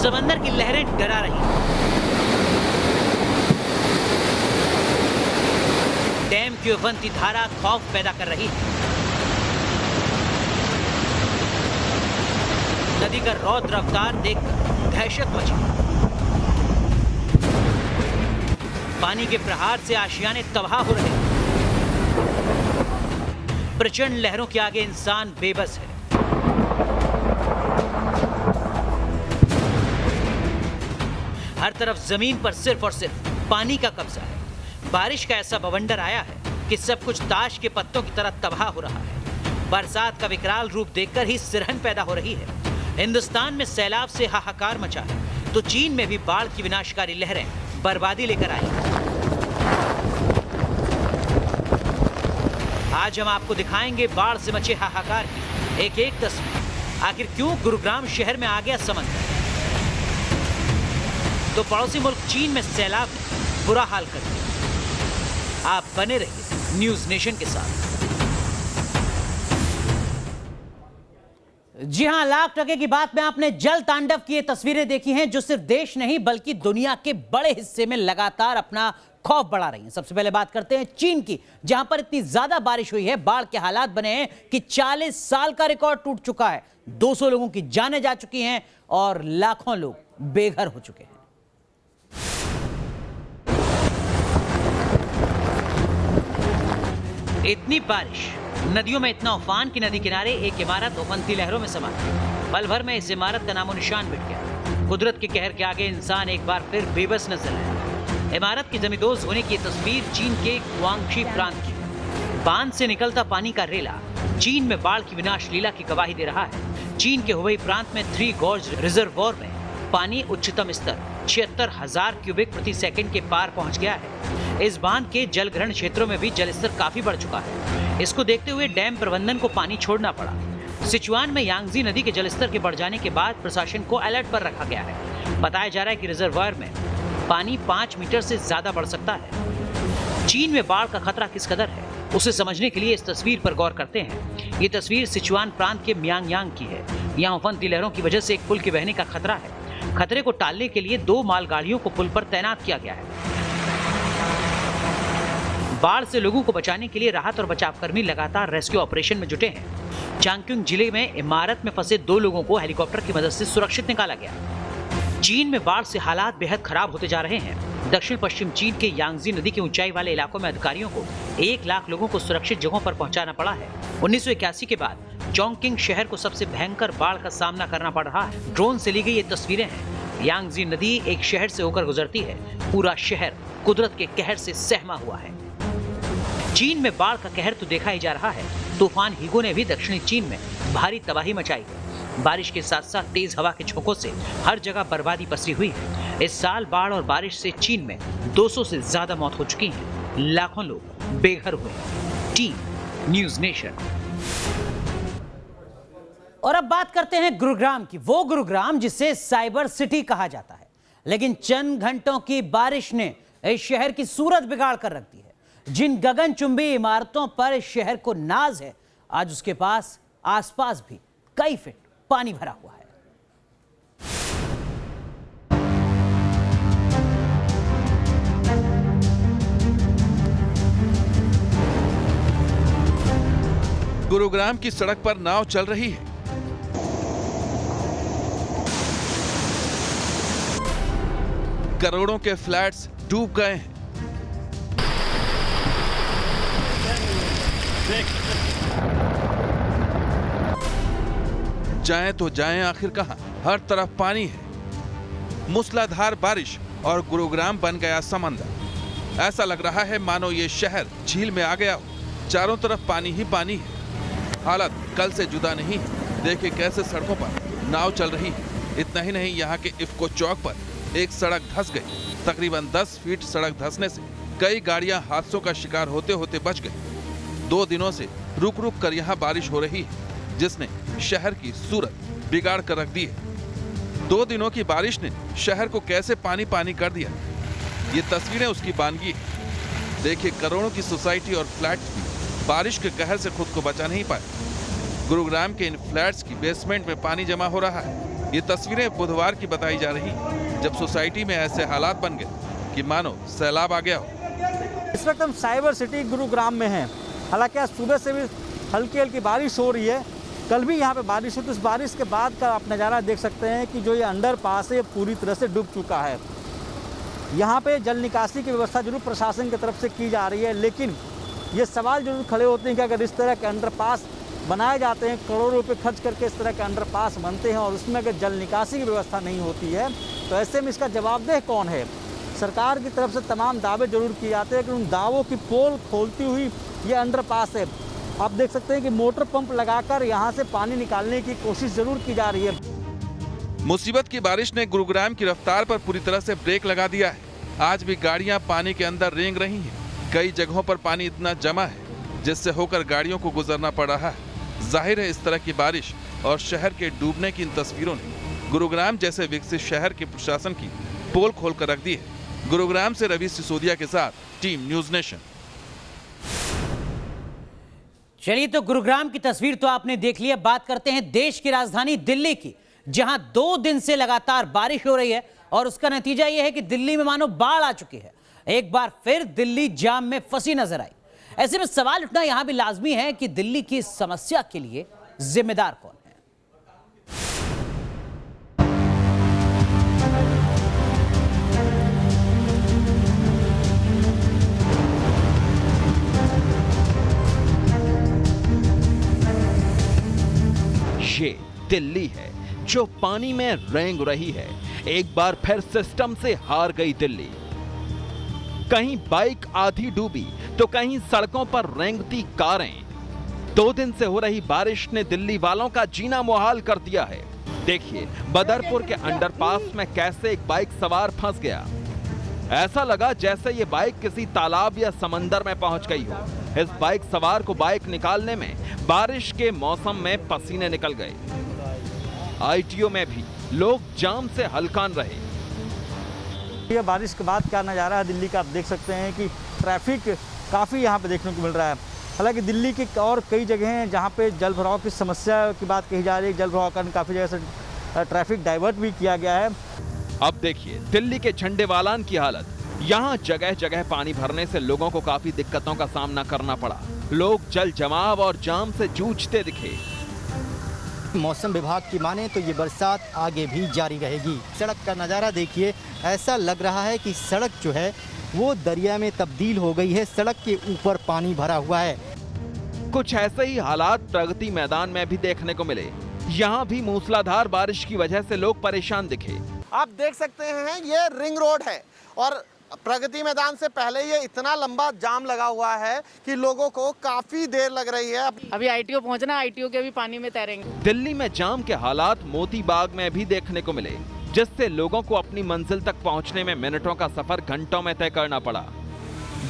समंदर की लहरें डरा रही हैं। डैम की उफनती धारा खौफ पैदा कर रही है। नदी का रौद्र अवतार देखकर दहशत मची। पानी के प्रहार से आशियाने तबाह हो रहे हैं। प्रचंड लहरों के आगे इंसान बेबस है। हर तरफ जमीन पर सिर्फ और सिर्फ पानी का कब्जा है। बारिश का ऐसा बवंडर आया है कि सब कुछ ताश के पत्तों की तरह तबाह हो रहा है। बरसात का विकराल रूप देखकर ही सिरहन पैदा हो रही है। हिंदुस्तान में सैलाब से हाहाकार मचा है तो चीन में भी बाढ़ की विनाशकारी लहरें बर्बादी लेकर आई। आज हम आपको दिखाएंगे बाढ़ से मचे हाहाकार की एक एक तस्वीर। आखिर क्यों गुरुग्राम शहर में आ गया समंदर, तो पड़ोसी मुल्क चीन में सैलाब ने बुरा हाल कर दिया। आप बने रहिए न्यूज नेशन के साथ। जी हां, लाख टके की बात में आपने जल तांडव की ये तस्वीरें देखी हैं जो सिर्फ देश नहीं बल्कि दुनिया के बड़े हिस्से में लगातार अपना खौफ बढ़ा रही हैं। सबसे पहले बात करते हैं चीन की, जहां पर इतनी ज्यादा बारिश हुई है, बाढ़ के हालात बने हैं कि 40 साल का रिकॉर्ड टूट चुका है। 200 लोगों की जानें जा चुकी हैं और लाखों लोग बेघर हो चुके हैं। इतनी बारिश, नदियों में इतना उफान कि नदी किनारे एक इमारत उफनती लहरों में समा गई। पल भर में इस इमारत का नामो निशान मिट गया। कुदरत के कहर के आगे इंसान एक बार फिर बेबस नजर आया। इमारत की जमींदोज होने की तस्वीर चीन के गुआंगशी प्रांत की। बांध से निकलता पानी का रेला चीन में बाढ़ की विनाश लीला की गवाही दे रहा है। चीन के हुबेई प्रांत में 3 गॉर्ज रिजर्वोयर में पानी उच्चतम स्तर 76,000 क्यूबिक प्रति सेकंड के पार पहुंच गया है। इस बांध के जलग्रहण क्षेत्रों में भी जलस्तर काफी बढ़ चुका है। इसको देखते हुए डैम प्रबंधन को पानी छोड़ना पड़ा। सिचुआन में यांगजी नदी के जलस्तर के बढ़ जाने के बाद प्रशासन को अलर्ट पर रखा गया है। बताया जा रहा है कि रिजर्वोयर में पानी 5 मीटर से ज्यादा बढ़ सकता है। चीन में बाढ़ का खतरा किस कदर है उसे समझने के लिए इस तस्वीर पर गौर करते हैं। ये तस्वीर सिचुआन प्रांत के मियांगयांग की है। यहाँ उफनती लहरों की वजह से एक पुल के बहने का खतरा है। खतरे को टालने के लिए 2 मालगाड़ियों को पुल पर तैनात किया गया है। बाढ़ से लोगों को बचाने के लिए राहत और बचाव कर्मी लगातार रेस्क्यू ऑपरेशन में जुटे हैं। चांगक्युंग जिले में इमारत में फंसे 2 लोगों को हेलीकॉप्टर की मदद से सुरक्षित निकाला गया। चीन में बाढ़ से हालात बेहद खराब होते जा रहे हैं। दक्षिण पश्चिम चीन के यांगजी नदी के ऊंचाई वाले इलाकों में अधिकारियों को 1 लाख लोगों को सुरक्षित जगहों पर पहुंचाना पड़ा है। 1981 के बाद चोंगकिंग शहर को सबसे भयंकर बाढ़ का सामना करना पड़ रहा है। ड्रोन से ली गई ये तस्वीरें हैं। यांगजी नदी एक शहर से होकर गुजरती है। पूरा शहर कुदरत के कहर से सहमा हुआ है। चीन में बाढ़ का कहर तो देखा ही जा रहा है। तूफान हीगो ने भी दक्षिणी चीन में भारी तबाही मचाई है। बारिश के साथ साथ तेज हवा के झोंकों से हर जगह बर्बादी पसरी हुई है। इस साल बाढ़ और बारिश से चीन में 200 से ज्यादा मौत हो चुकी है। लाखों लोग बेघर हुए हैं। Team news nation. और अब बात करते हैं गुरुग्राम की, वो गुरुग्राम जिसे साइबर सिटी कहा जाता है। लेकिन चंद घंटों की बारिश ने इस शहर की सूरत बिगाड़ कर रख दी है। जिन गगनचुंबी इमारतों पर इस शहर को नाज है, आज उसके पास आसपास भी कई फीट पानी भरा हुआ है। गुरुग्राम की सड़क पर नाव चल रही है। करोड़ों के फ्लैट्स डूब गए हैं। जाएं तो जाएं आखिर कहां? हर तरफ पानी है। मूसलाधार बारिश और गुरुग्राम बन गया समंदर। ऐसा लग रहा है मानो ये शहर झील में आ गया हो। चारों तरफ पानी ही पानी है। हालत कल से जुदा नहीं है। देखिए कैसे सड़कों पर नाव चल रही है। इतना ही नहीं, यहाँ के इफ्को चौक पर एक सड़क धंस गई। तकरीबन 10 फीट सड़क धंसने से कई गाड़ियां हादसों का शिकार होते होते बच गई। 2 दिनों से रुक रुक कर यहाँ बारिश हो रही है, जिसने शहर की सूरत बिगाड़ कर रख दी है। 2 दिनों की बारिश ने शहर को कैसे पानी पानी कर दिया, ये तस्वीरें उसकी बानगी है। देखिए करोड़ों की सोसाइटी और फ्लैट भी बारिश के कहर से खुद को बचा नहीं पाए। गुरुग्राम के इन फ्लैट्स की बेसमेंट में पानी जमा हो रहा है। ये तस्वीरें बुधवार की बताई जा रही हैं, जब सोसाइटी में ऐसे हालात बन गए कि मानो सैलाब आ गया हो। इस वक्त हम साइबर सिटी गुरुग्राम में हैं। हालांकि आज सुबह से भी हल्की हल्की बारिश हो रही है। कल भी यहाँ पे बारिश हुई, तो इस बारिश के बाद का आप नज़ारा देख सकते हैं कि जो ये अंडरपास है पूरी तरह से डूब चुका है। यहाँ पे जल निकासी की व्यवस्था जरूर प्रशासन की तरफ से की जा रही है, लेकिन ये सवाल जरूर खड़े होते हैं कि अगर इस तरह के अंडरपास बनाए जाते हैं, करोड़ों रुपए खर्च करके इस तरह के अंडरपास बनते हैं और उसमें अगर जल निकासी की व्यवस्था नहीं होती है, तो ऐसे में इसका जवाबदेह कौन है? सरकार की तरफ से तमाम दावे जरूर किए जाते हैं, लेकिन उन दावों की पोल खोलती हुई ये अंडरपास है। आप देख सकते हैं कि मोटर पंप लगाकर यहाँ से पानी निकालने की कोशिश जरूर की जा रही है। मुसीबत की बारिश ने गुरुग्राम की रफ्तार पर पूरी तरह से ब्रेक लगा दिया है। आज भी गाड़ियां पानी के अंदर रेंग रही हैं। कई जगहों पर पानी इतना जमा है जिससे होकर गाड़ियों को गुजरना पड़ रहा है। जाहिर है, इस तरह की बारिश और शहर के डूबने की इन तस्वीरों ने गुरुग्राम जैसे विकसित शहर के प्रशासन की पोल खोलकर रख दी है। गुरुग्राम से रवि सिसोदिया के साथ टीम न्यूज नेशन। चलिए, तो गुरुग्राम की तस्वीर तो आपने देख ली है। बात करते हैं देश की राजधानी दिल्ली की, जहां 2 दिन से लगातार बारिश हो रही है और उसका नतीजा यह है कि दिल्ली में मानो बाढ़ आ चुकी है। एक बार फिर दिल्ली जाम में फंसी नजर आई। ऐसे में सवाल उठना यहां भी लाजमी है कि दिल्ली की इस समस्या के लिए जिम्मेदार कौन है? ये दिल्ली है जो पानी में रेंग रही है। एक बार फिर सिस्टम से हार गई दिल्ली। कहीं बाइक आधी डूबी तो कहीं सड़कों पर रेंगती कारें। 2 दिन से हो रही बारिश ने दिल्ली वालों का जीना मुहाल कर दिया है। देखिए बदरपुर के अंडरपास में कैसे एक बाइक सवार फंस गया। ऐसा लगा जैसे ये बाइक किसी तालाब या समंदर में पहुंच गई हो। इस बाइक सवार को बाइक निकालने में बारिश के मौसम में पसीने निकल गए। आईटीओ में भी लोग जाम से हलकान रहे। ये बारिश के बाद क्या नज़ारा है दिल्ली का, आप देख सकते हैं कि ट्रैफिक काफ़ी यहाँ पे देखने को मिल रहा है। हालांकि दिल्ली की और कई जगह हैं जहाँ पे जल भराव की समस्या की बात कही जा रही है। जल भराव कारण काफ़ी जगह से ट्रैफिक डाइवर्ट भी किया गया है। अब देखिए दिल्ली के झंडेवालान की हालत। यहाँ जगह जगह पानी भरने से लोगों को काफी दिक्कतों का सामना करना पड़ा। लोग जल जमाव और जाम से जूझते दिखे। मौसम विभाग की माने तो ये बरसात आगे भी जारी रहेगी। सड़क का नज़ारा देखिए, ऐसा लग रहा है कि सड़क जो है वो दरिया में तब्दील हो गई है। सड़क के ऊपर पानी भरा हुआ है। कुछ ऐसे ही हालात प्रगति मैदान में भी देखने को मिले। यहाँ भी मूसलाधार बारिश की वजह से लोग परेशान दिखे। आप देख सकते हैं ये रिंग रोड है और प्रगति मैदान से पहले ये इतना लंबा जाम लगा हुआ है कि लोगों को काफी देर लग रही है। अभी आईटीओ पहुंचना, आईटीओ के भी पानी में तैरेंगे। दिल्ली में जाम के हालात मोती बाग में भी देखने को मिले, जिससे लोगों को अपनी मंजिल तक पहुंचने में मिनटों का सफर घंटों में तय करना पड़ा।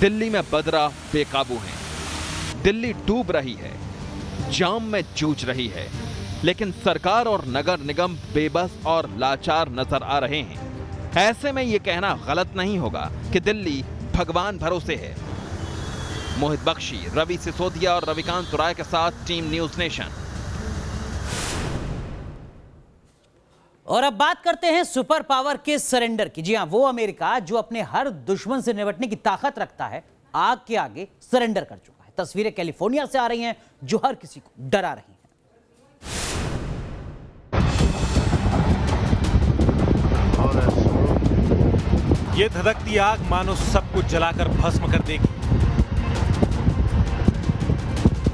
दिल्ली में बदरा बेकाबू है। दिल्ली डूब रही है, जाम में जूझ रही है, लेकिन सरकार और नगर निगम बेबस और लाचार नजर आ रहे हैं। ऐसे में यह कहना गलत नहीं होगा कि दिल्ली भगवान भरोसे है। मोहित बख्शी, रवि सिसोदिया और रविकांत तुराय के साथ टीम न्यूज नेशन। और अब बात करते हैं सुपर पावर के सरेंडर की। जी हां, वो अमेरिका जो अपने हर दुश्मन से निपटने की ताकत रखता है, आग के आगे सरेंडर कर चुका है। तस्वीरें कैलिफोर्निया से आ रही हैं जो हर किसी को डरा रही हैं। ये धधकती आग मानो सब कुछ जलाकर भस्म कर देगी।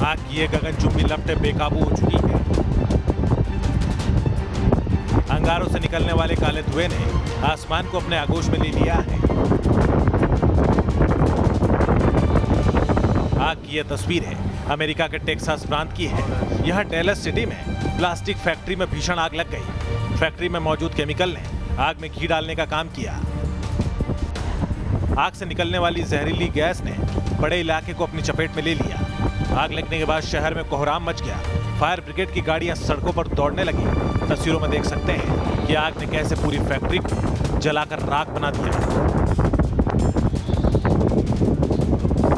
आग की ये गगनचुंबी लपटें बेकाबू हो चुकी है। अंगारों से निकलने वाले काले धुएं ने आसमान को अपने आगोश में ले लिया है। आग की यह तस्वीर है अमेरिका के टेक्सास प्रांत की है। यहां डैलस सिटी में प्लास्टिक फैक्ट्री में भीषण आग लग गई। फैक्ट्री में मौजूद केमिकल ने आग में घी डालने का काम किया। आग से निकलने वाली जहरीली गैस ने बड़े इलाके को अपनी चपेट में ले लिया। आग लगने के बाद शहर में कोहराम मच गया। फायर ब्रिगेड की गाड़ियां सड़कों पर दौड़ने लगी। तस्वीरों में देख सकते हैं कि आग ने कैसे पूरी फैक्ट्री को जलाकर राख बना दिया।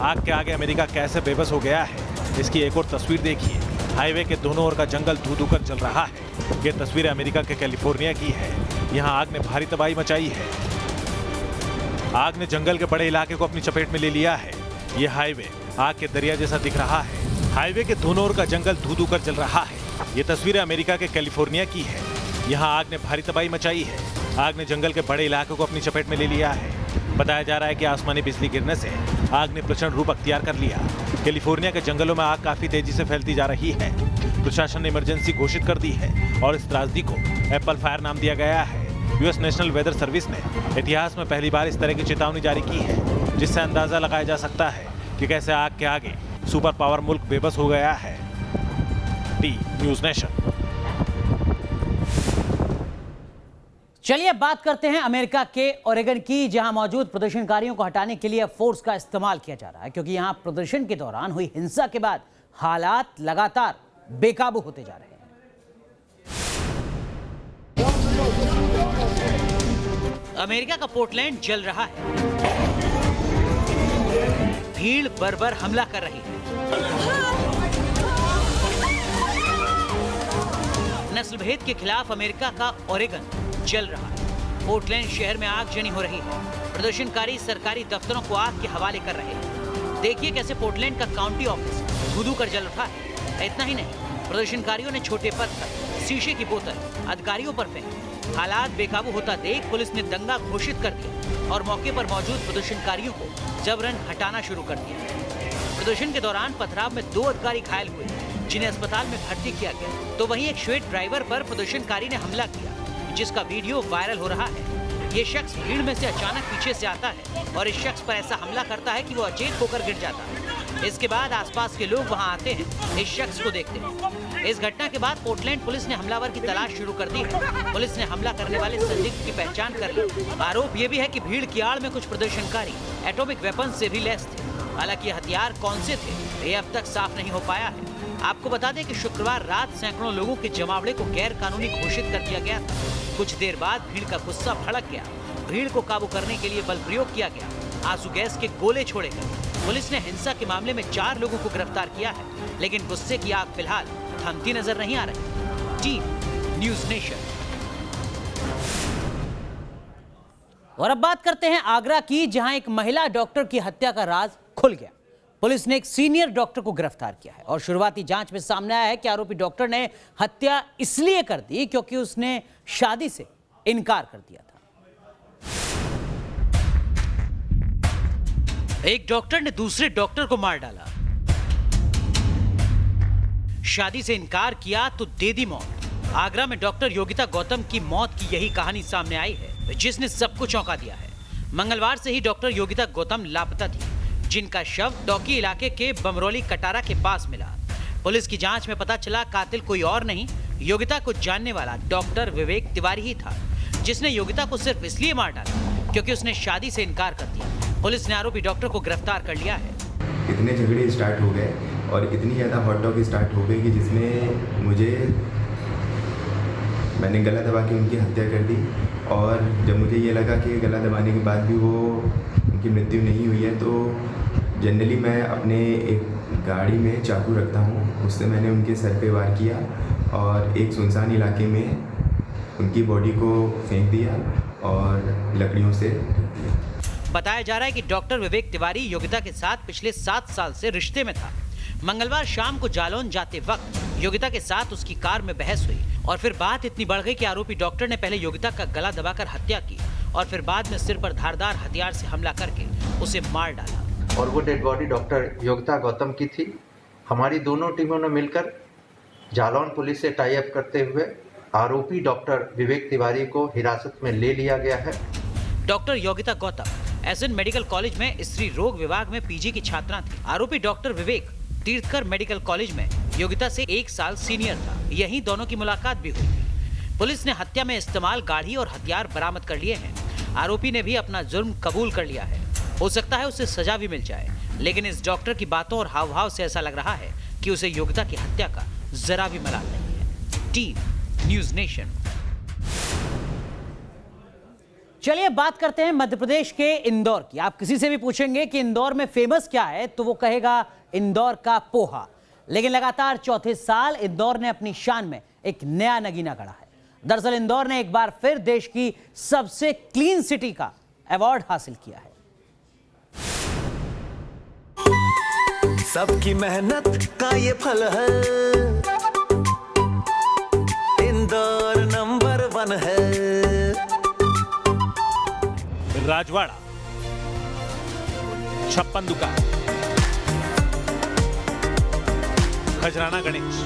आग के आगे अमेरिका कैसे बेबस हो गया है, इसकी एक और तस्वीर देखिए। हाईवे के दोनों ओर का जंगल धू धू कर जल रहा है। ये तस्वीर अमेरिका के कैलिफोर्निया की है। यहाँ आग ने भारी तबाही मचाई है। आग ने जंगल के बड़े इलाके को अपनी चपेट में ले लिया है। ये हाईवे आग के दरिया जैसा दिख रहा है। हाईवे के दोनों ओर का जंगल धू-धू कर जल रहा है। ये तस्वीर अमेरिका के कैलिफोर्निया की है। यहाँ आग ने भारी तबाही मचाई है। आग ने जंगल के बड़े इलाकों को अपनी चपेट में ले लिया है। बताया जा रहा है कि आसमानी बिजली गिरने से आग ने प्रचंड रूप अख्तियार कर लिया। कैलिफोर्निया के जंगलों में आग काफी तेजी से फैलती जा रही है। प्रशासन ने इमरजेंसी घोषित कर दी है और इस त्रासदी को एप्पल फायर नाम दिया गया है। यूएस नेशनल वेदर सर्विस ने इतिहास में पहली बार इस तरह की चेतावनी जारी की है, जिससे अंदाजा लगाया जा सकता है कि कैसे आग के आगे सुपर पावर मुल्क बेबस हो गया है। T news nation. चलिए अब बात करते हैं अमेरिका के ओरेगन की, जहां मौजूद प्रदर्शनकारियों को हटाने के लिए फोर्स का इस्तेमाल किया जा रहा है, क्योंकि यहां प्रदर्शन के दौरान हुई हिंसा के बाद हालात लगातार बेकाबू होते जा रहे हैं। अमेरिका का पोर्टलैंड जल रहा है। भीड़ बर्बर हमला कर रही है। नस्ल भेद के खिलाफ अमेरिका का ओरेगन जल रहा है। पोर्टलैंड शहर में आगजनी हो रही है। प्रदर्शनकारी सरकारी दफ्तरों को आग के हवाले कर रहे हैं। देखिए कैसे पोर्टलैंड का काउंटी ऑफिस धू-धू कर जल उठा है। इतना ही नहीं, प्रदर्शनकारियों ने छोटे पत्थर, शीशे की बोतल अधिकारियों पर फेंकी। हालात बेकाबू होता देख पुलिस ने दंगा घोषित कर दिया और मौके पर मौजूद प्रदर्शनकारियों को जबरन हटाना शुरू कर दिया। प्रदर्शन के दौरान पथराव में 2 अधिकारी घायल हुए, जिन्हें अस्पताल में भर्ती किया गया। तो वहीं एक श्वेत ड्राइवर पर प्रदर्शनकारी ने हमला किया, जिसका वीडियो वायरल हो रहा है। ये शख्स भीड़ में से अचानक पीछे से आता है और इस शख्स पर ऐसा हमला करता है कि वो अचेत होकर गिर जाता है। इसके बाद आसपास के लोग वहां आते हैं, इस शख्स को देखते हैं। इस घटना के बाद पोर्टलैंड पुलिस ने हमलावर की तलाश शुरू कर दी है। पुलिस ने हमला करने वाले संदिग्ध की पहचान कर ली। आरोप ये भी है कि भीड़ की आड़ में कुछ प्रदर्शनकारी एटॉमिक वेपन से भी लैस थे। हालांकि ये हथियार कौन से थे, ये अब तक साफ नहीं हो पाया है। आपको बता दें कि शुक्रवार रात सैकड़ों लोगों के जमावड़े को गैर कानूनी घोषित कर दिया गया था। कुछ देर बाद भीड़ का गुस्सा भड़क गया। भीड़ को काबू करने के लिए बल प्रयोग किया गया। आंसू गैस के गोले छोड़े गए। पुलिस ने हिंसा के मामले में 4 लोगों को गिरफ्तार किया है, लेकिन गुस्से की आग फिलहाल थमती नजर नहीं आ रही। Team news nation. और अब बात करते हैं आगरा की, जहां एक महिला डॉक्टर की हत्या का राज खुल गया। पुलिस ने एक सीनियर डॉक्टर को गिरफ्तार किया है और शुरुआती जांच में सामने आया है कि आरोपी डॉक्टर ने हत्या इसलिए कर दी क्योंकि उसने शादी से इनकार कर दिया था। एक डॉक्टर ने दूसरे डॉक्टर को मार डाला। शादी से इनकार किया तो दे दी मौत। आगरा में डॉक्टर योगिता गौतम की मौत की यही कहानी सामने आई है, जिसने सबको चौंका दिया है। मंगलवार से ही डॉक्टर योगिता गौतम लापता थी, जिनका शव डौकी इलाके के बमरौली कटारा के पास मिला। पुलिस की जांच में पता चला कातिल कोई और नहीं, योगिता को जानने वाला डॉक्टर विवेक तिवारी ही था, जिसने योगिता को सिर्फ इसलिए मार डाला क्योंकि उसने शादी से इनकार कर दिया। पुलिस ने आरोपी डॉक्टर को गिरफ्तार कर लिया है। इतने झगड़े स्टार्ट हो गए और इतनी ज़्यादा हॉट टॉक स्टार्ट हो गई कि जिसमें मैंने गला दबा के उनकी हत्या कर दी। और जब मुझे ये लगा कि गला दबाने के बाद भी वो उनकी मृत्यु नहीं हुई है, तो जनरली मैं अपने एक गाड़ी में चाकू रखता हूँ, उससे मैंने उनके सर पे वार किया और एक सुनसान इलाके में उनकी बॉडी को फेंक दिया और लकड़ियों से ढक दिया। बताया जा रहा है कि डॉक्टर विवेक तिवारी योगिता के साथ पिछले 7 साल से रिश्ते में था। मंगलवार शाम को जालौन जाते वक्त योगिता के साथ उसकी कार में बहस हुई और फिर बात इतनी बढ़ गई कि आरोपी डॉक्टर ने पहले योगिता का गला दबाकर हत्या की और फिर बाद में सिर पर धारदार हथियार से हमला करके उसे मार डाला। और वो dead body doctor Yogita Gautam की थी। हमारी दोनों टीमों ने मिलकर जालौन पुलिस से टाई अप करते हुए आरोपी डॉक्टर विवेक तिवारी को हिरासत में ले लिया गया है। Doctor Yogita Gautam S N medical college में स्त्री रोग विभाग में पीजी की छात्रा थी। आरोपी डॉक्टर विवेक तीर्थकर मेडिकल कॉलेज में योगिता से 1 साल सीनियर था। यहीं दोनों की मुलाकात भी हुई। पुलिस ने हत्या में इस्तेमाल गाड़ी और हथियार बरामद कर लिए हैं। आरोपी ने भी अपना जुर्म कबूल कर लिया है। हो सकता है उसे सजा भी मिल जाए, लेकिन इस डॉक्टर की बातों और हाव भाव से ऐसा लग रहा है कि उसे योगिता की हत्या का जरा भी मलाल नहीं है। Team news nation. चलिए बात करते हैं मध्य प्रदेश के इंदौर की। आप किसी से भी पूछेंगे कि इंदौर में फेमस क्या है तो वो कहेगा इंदौर का पोहा। लेकिन लगातार चौथे साल इंदौर ने अपनी शान में एक नया नगीना गढ़ा है। दरअसल इंदौर ने एक बार फिर देश की सबसे क्लीन सिटी का अवार्ड हासिल किया है। सबकी मेहनत का ये फल है, इंदौर नंबर 1 है। राजवाड़ा, छप्पन दुकान, खजराना गणेश,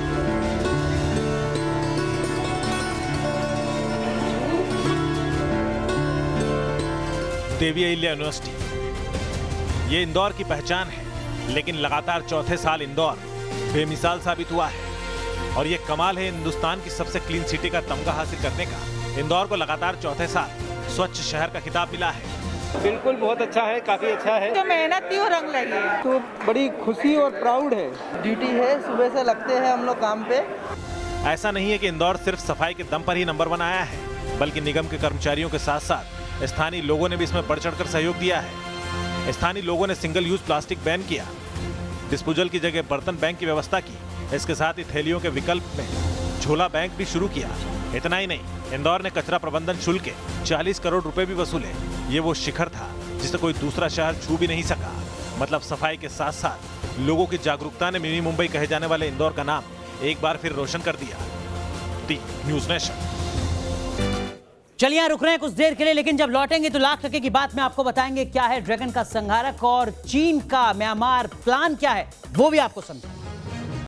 देवी अहिल्या यूनिवर्सिटी, ये इंदौर की पहचान है। लेकिन लगातार चौथे साल इंदौर बेमिसाल साबित हुआ है और ये कमाल है हिंदुस्तान की सबसे क्लीन सिटी का तमगा हासिल करने का। इंदौर को लगातार चौथे साल स्वच्छ शहर का खिताब मिला है। बिल्कुल बहुत अच्छा है, काफी अच्छा है। जो मेहनत थी वो रंग लगी है। तो बड़ी खुशी और प्राउड है। ड्यूटी है, सुबह से लगते हैं हम लोग काम पे। ऐसा नहीं है कि इंदौर सिर्फ सफाई के दम पर ही नंबर 1 आया है, बल्कि निगम के कर्मचारियों के साथ साथ स्थानीय लोगों ने भी इसमें बढ़ चढ़कर सहयोग दिया है। स्थानीय लोगों ने सिंगल यूज प्लास्टिक बैन किया, डिस्पोजल की जगह बर्तन बैंक की व्यवस्था की। इसके साथ ही थैलियों के विकल्प में झोला बैंक भी शुरू किया। इतना ही नहीं, इंदौर ने कचरा प्रबंधन शुल्क के 40 करोड़ रुपए भी वसूले। ये वो शिखर था जिसे कोई दूसरा शहर छू भी नहीं सका। मतलब सफाई के साथ साथ लोगों की जागरूकता ने मिनी मुंबई कहे जाने वाले इंदौर का नाम एक बार फिर रोशन कर दिया। दी न्यूज़ नेशन। चलिए यहाँ रुक रहे हैं कुछ देर के लिए, लेकिन जब लौटेंगे तो लाख टके की बात में आपको बताएंगे क्या है ड्रैगन का संहारक और चीन का म्यांमार प्लान क्या है, वो भी आपको समझाएंगे।